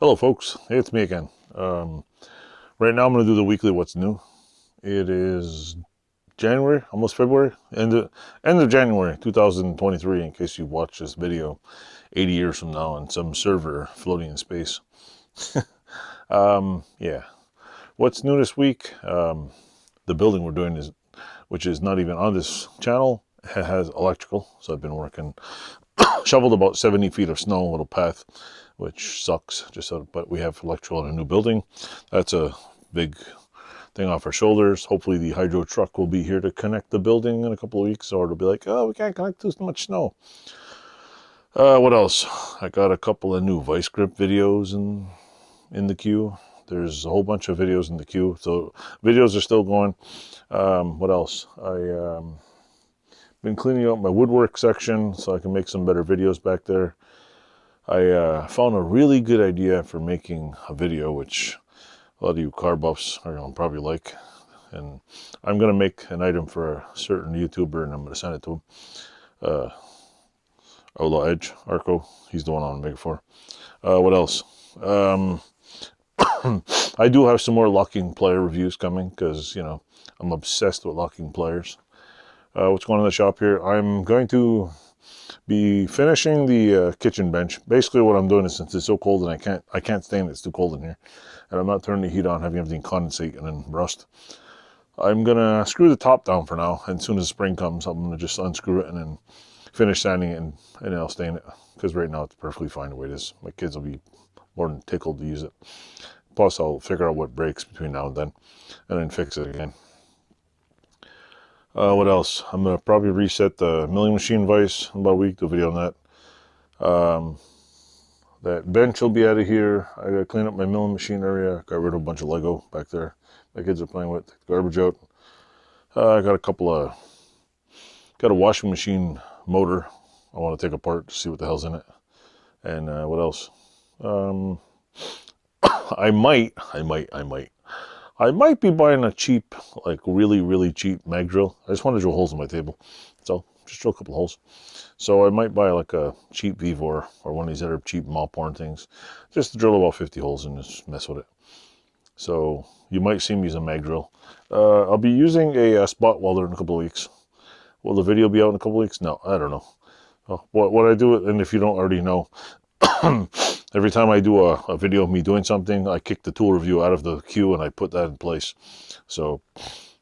Hello folks, hey, it's me again. Right now I'm going to do the weekly what's new. It is January, almost February, end of January 2023, in case you watch this video 80 years from now on some server floating in space. Yeah. What's new this week? The building we're doing which is not even on this channel, has electrical. So I've been working, shoveled about 70 feet of snow, a little path, which sucks, but we have electrical in a new building. That's a big thing off our shoulders. Hopefully the hydro truck will be here to connect the building in a couple of weeks, or it'll be like, oh, we can't connect, too much snow. What else? I got a couple of new vice grip videos in the queue. There's a whole bunch of videos in the queue, so videos are still going. What else? Been cleaning out my woodwork section so I can make some better videos back there. I found a really good idea for making a video, which a lot of you car buffs are going to probably like. And I'm going to make an item for a certain YouTuber, and I'm going to send it to him. Outlaw Edge, Arco, he's the one I want to make it for. What else? I do have some more locking player reviews coming, because, you know, I'm obsessed with locking players. What's going on in the shop here? I'm going to be finishing the kitchen bench. Basically what I'm doing is, since it's so cold and I can't stand it, it's too cold in here, and I'm not turning the heat on, having everything condensate and then rust, I'm gonna screw the top down for now, and as soon as spring comes I'm gonna just unscrew it and then finish sanding it, and then I'll stain it, because right now it's perfectly fine the way it is. My kids will be more than tickled to use it. Plus I'll figure out what breaks between now and then fix it again. What else? I'm going to probably reset the milling machine vise in about a week, do a video on that. That bench will be out of here. I got to clean up my milling machine area. Got rid of a bunch of Lego back there my kids are playing with. Take the garbage out. I got got a washing machine motor I want to take apart to see what the hell's in it. And what else? I might be buying a cheap, like really cheap mag drill. I just want to drill holes in my table. So just drill a couple holes. So I might buy like a cheap Vevor or one of these other cheap Mopporn things, just to drill about 50 holes and just mess with it. So you might see me use a mag drill. I'll be using a spot welder in a couple of weeks. Will the video be out in a couple of weeks? No, I don't know. What I do, and if you don't already know, every time I do a video of me doing something, I kick the tool review out of the queue and I put that in place. So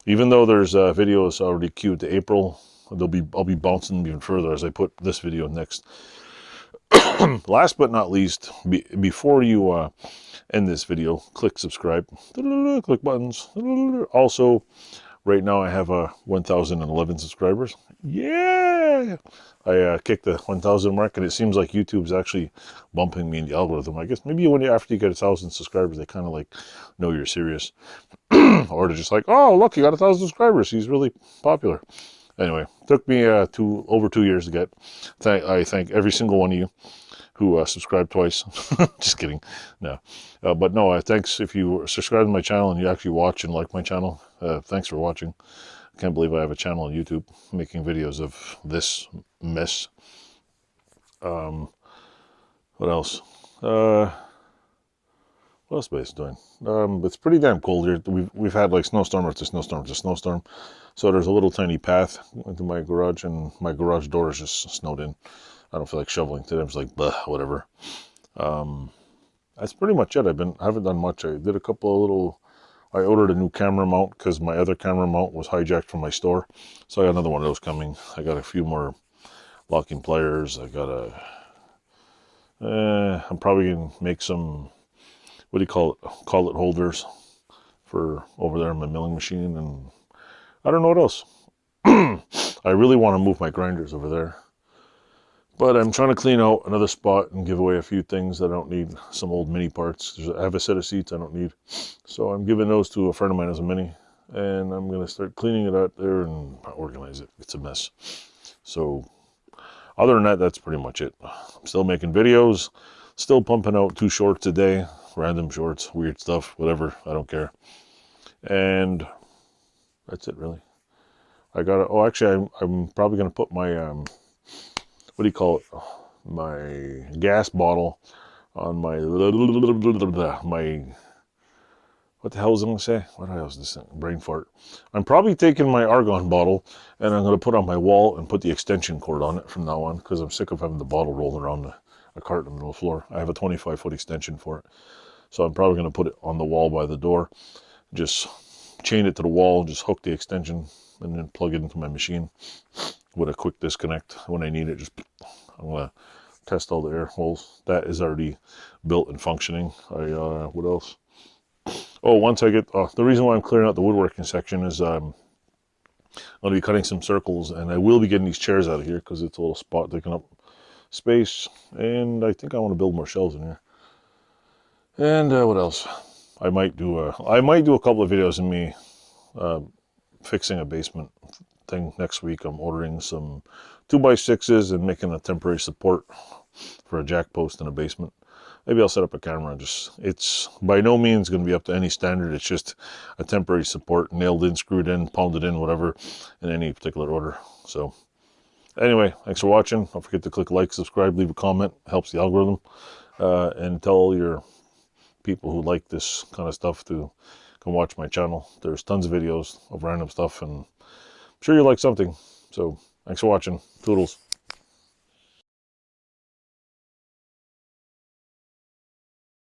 even though there's videos already queued to April, I'll be bouncing even further as I put this video next. Last but not least, before you end this video, click subscribe, click buttons. Also, right now I have 1,011 subscribers. Yeah! I kicked the 1,000 mark, and it seems like YouTube's actually bumping me in the algorithm. I guess maybe after you get 1,000 subscribers, they kind of like know you're serious. Or they're just like, oh, look, you got 1,000 subscribers. He's really popular. Anyway, took me over 2 years to get. I thank every single one of you who subscribed twice. Just kidding. No. But no, thanks if you subscribe to my channel and you actually watch and like my channel. Thanks for watching. I can't believe I have a channel on YouTube making videos of this mess. What else? What else is doing? It's pretty damn cold here. We've had like snowstorm after snowstorm after snowstorm. So there's a little tiny path into my garage, and my garage door is just snowed in. I don't feel like shoveling today. I'm just like, blah, whatever. That's pretty much it. I haven't done much. I did a couple of little. I ordered a new camera mount because my other camera mount was hijacked from my store. So I got another one of those coming. I got a few more locking pliers. I got I'm probably gonna make some, what do you call it holders for over there in my milling machine, and I don't know what else. I really want to move my grinders over there, but I'm trying to clean out another spot and give away a few things that I don't need. Some old mini parts. I have a set of seats I don't need, so I'm giving those to a friend of mine as a mini, and I'm going to start cleaning it out there and organize it. It's a mess. So other than that, that's pretty much it. I'm still making videos, still pumping out 2 shorts a day, random shorts, weird stuff, whatever, I don't care. And that's it, really. Actually, I'm probably going to put my, what do you call it, my gas bottle on my what the hell was I going to say? What the hell was this thing? Brain fart. I'm probably taking my argon bottle and I'm going to put it on my wall and put the extension cord on it from now on, because I'm sick of having the bottle rolling around a cart in the middle of the floor. I have a 25-foot extension for it. So I'm probably going to put it on the wall by the door, just chain it to the wall, just hook the extension, and then plug it into my machine with a quick disconnect when I need it. Just I'm going to test all the air holes. That is already built and functioning. What else? Oh, once I get, the reason why I'm clearing out the woodworking section is I'm going to be cutting some circles, and I will be getting these chairs out of here because it's a little spot taking up space, and I think I want to build more shelves in here. And what else? I might do a couple of videos of me fixing a basement thing next week. I'm ordering some 2x6s and making a temporary support for a jack post in a basement. Maybe I'll set up a camera and it's by no means going to be up to any standard. It's just a temporary support, nailed in, screwed in, pounded in, whatever, in any particular order. So anyway, thanks for watching. Don't forget to click like, subscribe, leave a comment. It helps the algorithm. And tell your people who like this kind of stuff to come watch my channel. There's tons of videos of random stuff, and I'm sure you like something. So thanks for watching. Toodles.